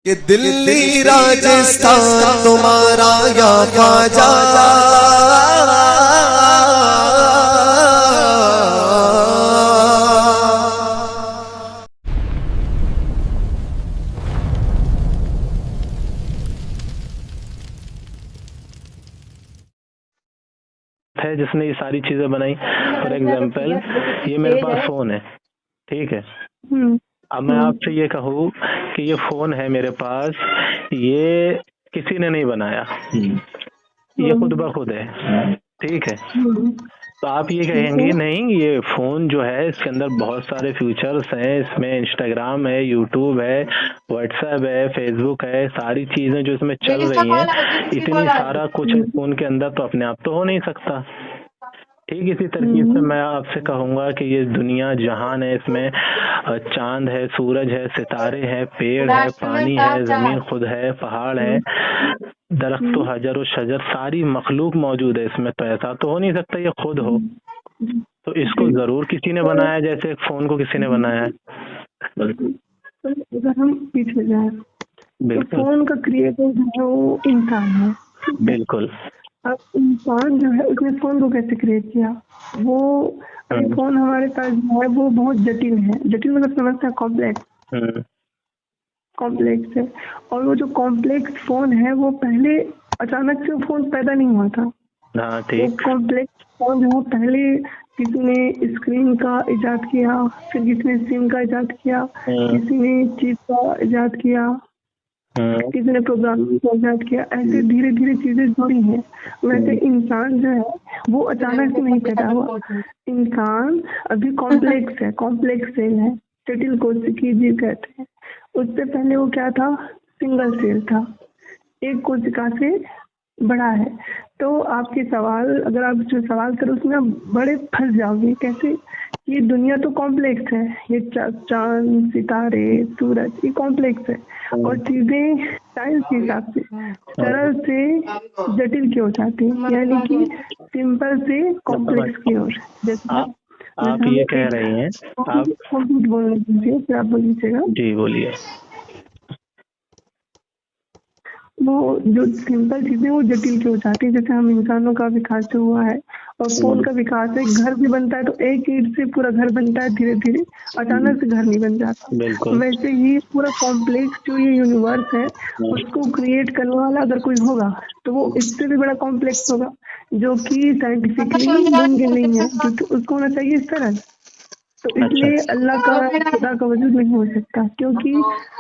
कि दिल्ली राजस्थान तुम्हारा या ख्वाजा, है जिसने ये सारी चीजें बनाई। फॉर एग्जाम्पल ये मेरे पास फोन है, ठीक है। अब मैं आपसे ये कहूँ कि ये फोन है मेरे पास, ये किसी ने नहीं बनाया, ये खुद ब खुद है, ठीक है। तो आप ये कहेंगे नहीं, ये फोन जो है इसके अंदर बहुत सारे फीचर्स हैं, इसमें इंस्टाग्राम है, यूट्यूब है, व्हाट्सएप है, फेसबुक है, सारी चीजें जो इसमें चल रही हैं, इतनी सारा कुछ है फोन के अंदर, तो अपने आप तो हो नहीं सकता। ठीक इसी तरकीब से मैं आपसे कहूंगा कि ये दुनिया जहान है, इसमें चांद है, सूरज है, सितारे हैं, पेड़ है, पानी है, जमीन खुद है, पहाड़ है, दरख्त तो हजर और शजर, सारी मखलूक मौजूद है इसमें। तो ऐसा तो हो नहीं सकता ये खुद हो, तो इसको जरूर किसी ने बनाया, जैसे फोन को किसी ने बनाया है। अगर हम पीछे जाए तो फोन का क्रिएटर जो है वो इंसान है। बिल्कुल। अब इंसान जो है उसने फोन को कैसे क्रिएट किया? वो फोन हमारे पास जो है वो बहुत जटिल है। जटिल मतलब समझते हैं, कॉम्प्लेक्स कॉम्प्लेक्स है। और वो जो कॉम्प्लेक्स फोन है वो पहले अचानक से फोन पैदा नहीं हुआ था। हाँ, ठीक। कॉम्प्लेक्स फोन जो है पहले किसी ने स्क्रीन का इजाद किया, फिर किसी ने सिम का इजाद किया, किसी ने चिप का इजाद किया, किसी ने प्रोग्रामिंग का इजाद किया। ऐसे धीरे धीरे चीजें जुड़ी हैं। वैसे इंसान जो है वो अचानक से नहीं पैदा हुआ। इंसान अभी कॉम्प्लेक्स है, कॉम्प्लेक्स सेल है, जटिल कोशिकी जीव कहते हैं। उससे पहले वो क्या था? सिंगल सेल था, एक कोशिका से बड़ा है। तो आपके सवाल, अगर आप जो सवाल करो उसमें आप बड़े फंस जाओगे। कैसे? ये दुनिया तो कॉम्प्लेक्स है, ये चांद, सितारे, सूरज, ये कॉम्प्लेक्स है। और चीजें साइंस के हिसाब से सरल से जटिल की ओर जाती है, यानी कि सिंपल से कॉम्प्लेक्स की ओर। जैसे आप ये कह रही हैं, आप बोलने दीजिए, फिर आप बोलिएगा। जी बोलिए। वो जो सिंपल चीजें वो जटिल की हो जाती है। जैसे हम इंसानों का विकास जो हुआ है और फोन का विकास है, घर भी बनता है तो एक ईंट से पूरा घर बनता है, धीरे धीरे, अचानक से घर नहीं बन जाता। वैसे ही पूरा कॉम्प्लेक्स जो ये यूनिवर्स है उसको क्रिएट करने वाला अगर कोई होगा तो वो इससे भी बड़ा कॉम्प्लेक्स होगा, जो कि साइंटिफिकली मुमकिन नहीं है, क्योंकि उसको होना चाहिए सरल। तो इसलिए अल्लाह का, खुदा का वजूद नहीं हो सकता, क्योंकि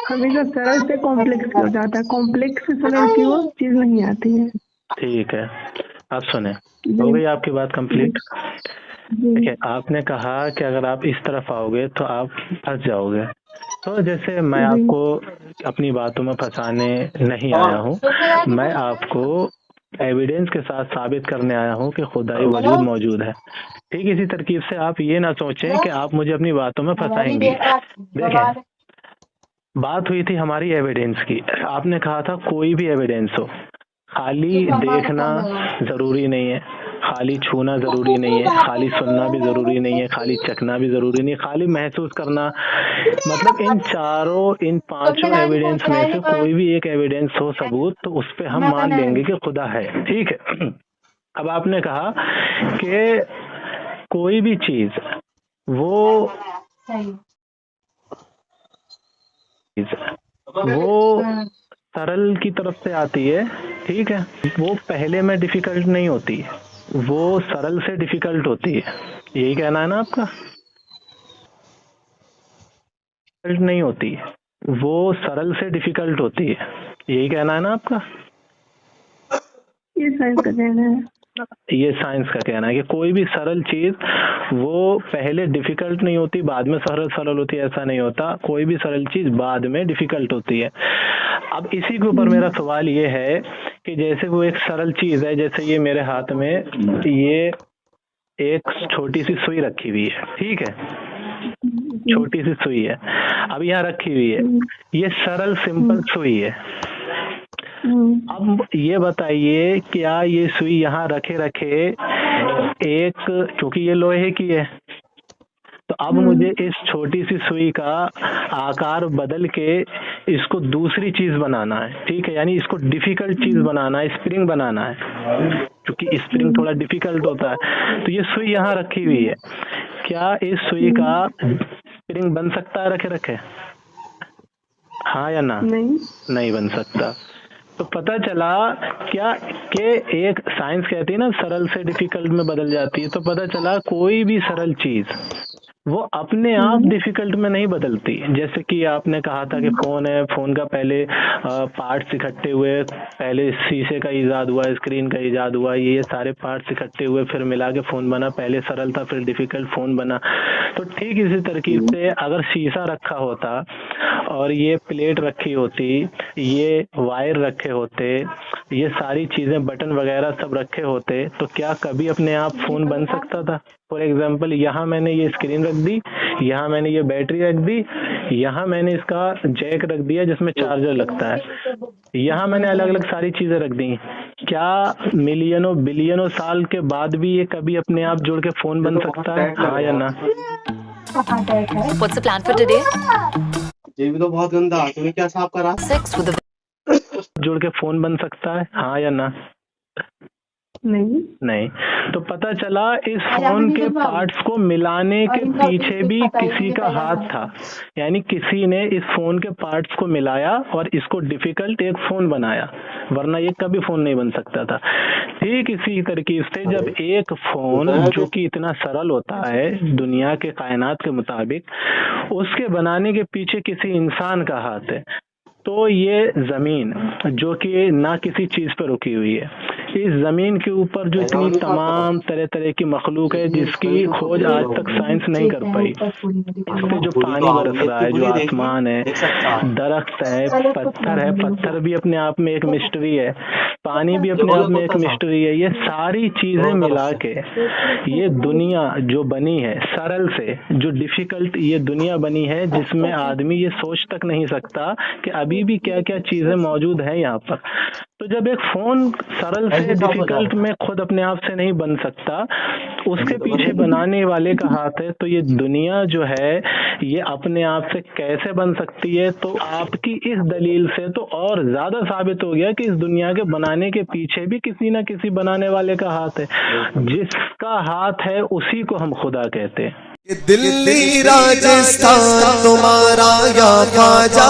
हमेशा सरल से कॉम्प्लेक्स हो जाता है, कॉम्प्लेक्स से सरल की ओर चीज नहीं आती है। ठीक है, आप सुने, हो गई आपकी बात कंप्लीट। ठीक है, आपने कहा कि अगर आप इस तरफ आओगे तो आप फंस जाओगे। तो जैसे मैं आपको अपनी बातों में फंसाने नहीं आया हूँ, मैं आपको एविडेंस के साथ साबित करने आया हूँ कि खुदाई वजूद मौजूद है। ठीक इसी तरकीब से आप ये ना सोचें कि आप मुझे अपनी बातों में फंसाएंगी। देखें, बात हुई थी हमारी एविडेंस की। आपने कहा था कोई भी एविडेंस हो, खाली देखना जरूरी नहीं है, खाली छूना जरूरी नहीं है, खाली सुनना भी जरूरी नहीं है, खाली चखना भी जरूरी नहीं है, खाली महसूस करना। मतलब इन चारों, इन पांचों एविडेंस में से कोई भी एक एविडेंस हो, सबूत, तो उस पे हम मान लेंगे कि खुदा है। ठीक है। अब आपने कहा कि कोई भी चीज वो सरल की तरफ से आती है, ठीक है, वो पहले में डिफिकल्ट नहीं होती, वो सरल से डिफिकल्ट होती है। यही कहना है ना आपका? डिफिकल्ट नहीं होती, वो सरल से डिफिकल्ट होती है। यही कहना है ना आपका? ये साइंस का कहना है। ये साइंस का कहना है कि कोई भी सरल चीज वो पहले डिफिकल्ट नहीं होती, बाद में सरल होती है, ऐसा नहीं होता। कोई भी सरल चीज बाद में डिफिकल्ट होती है। अब इसी के ऊपर मेरा सवाल ये है कि जैसे वो एक सरल चीज है, जैसे ये मेरे हाथ में ये एक छोटी सी सुई रखी हुई है, ठीक है, छोटी सी सुई है, अब यहाँ रखी हुई है, ये सरल सिंपल सुई है। अब ये बताइए, क्या ये सुई यहाँ रखे एक, क्योंकि ये लोहे की है, तो अब मुझे इस छोटी सी सुई का आकार बदल के इसको दूसरी चीज बनाना है, ठीक है, यानी इसको डिफिकल्ट चीज बनाना है, स्प्रिंग बनाना है, क्योंकि स्प्रिंग थोड़ा डिफिकल्ट होता है। तो ये सुई यहाँ रखी हुई है, क्या इस सुई का स्प्रिंग बन सकता है रखे रखे? हाँ या ना? नहीं बन सकता। तो पता चला क्या कि एक साइंस कहती है ना सरल से डिफिकल्ट में बदल जाती है, तो पता चला कोई भी सरल चीज वो अपने आप डिफिकल्ट में नहीं बदलती। जैसे कि आपने कहा था कि फोन है, फोन का पहले पार्ट्स इकट्ठे हुए, पहले शीशे का इजाद हुआ, स्क्रीन का इजाद हुआ, ये सारे पार्ट्स इकट्ठे हुए फिर मिला के फोन बना, पहले सरल था फिर डिफिकल्ट फोन बना। तो ठीक इसी तरकीब से अगर शीशा रखा होता और ये प्लेट रखी होती, ये वायर रखे होते, ये सारी चीजें बटन वगैरह सब रखे होते, तो क्या कभी अपने आप फोन बन सकता था? फॉर एग्जाम्पल यहाँ मैंने ये स्क्रीन रख दी, यहाँ मैंने ये बैटरी रख दी, यहाँ मैंने इसका जैक रख दिया जिसमें चार्जर लगता है, यहाँ मैंने अलग अलग सारी चीजें रख दी। क्या मिलियनों बिलियनों साल के बाद भी ये कभी अपने आप जुड़ के फोन बन सकता है? हाँ या ना? What's the plan for today? ये भी तो बहुत गंदा, तुम्हें क्या साफ करा? Sex with a जुड़ के फोन बन सकता है? हाँ या ना? नहीं। तो पता चला इस फोन के पार्ट्स को मिलाने के पीछे भी किसी का हाथ था, यानी किसी ने इस फोन के पार्ट्स को मिलाया और इसको डिफिकल्ट एक फोन बनाया, वरना ये कभी फोन नहीं बन सकता था। ठीक इसी तरकीब से जब एक फोन जो कि इतना सरल होता है दुनिया के कायनात के मुताबिक, उसके बनाने के पीछे किसी इंसान का हाथ है, तो ये जमीन जो कि ना किसी चीज पर रुकी हुई है, इस जमीन के ऊपर जो इतनी तमाम तरह तरह की मखलूक है जिसकी खोज आज तक साइंस नहीं कर पाई, इस पे जो पानी बरस रहा है, जो आसमान है, दरख्त है, पत्थर भी अपने आप में एक मिस्ट्री है, पानी भी अपने आप में एक मिस्ट्री है, ये सारी चीजें मिला के ये दुनिया जो बनी है सरल से जो डिफिकल्ट ये दुनिया बनी है, जिसमें आदमी ये सोच तक नहीं सकता कि अभी भी क्या क्या चीजें मौजूद है यहाँ पर। तो जब एक फोन सरल से डिफिकल्ट में खुद अपने आप से नहीं बन सकता, उसके पीछे बनाने वाले का हाथ है, तो ये दुनिया जो है ये अपने आप से कैसे बन सकती है? तो आपकी इस दलील से तो और ज्यादा साबित हो गया कि इस दुनिया के बनाने के पीछे भी किसी ना किसी बनाने वाले का हाथ है, जिसका हाथ है उसी को हम खुदा कहते हैं। ये दिल्ली राजस्थान तुम्हारा या ख्वाजा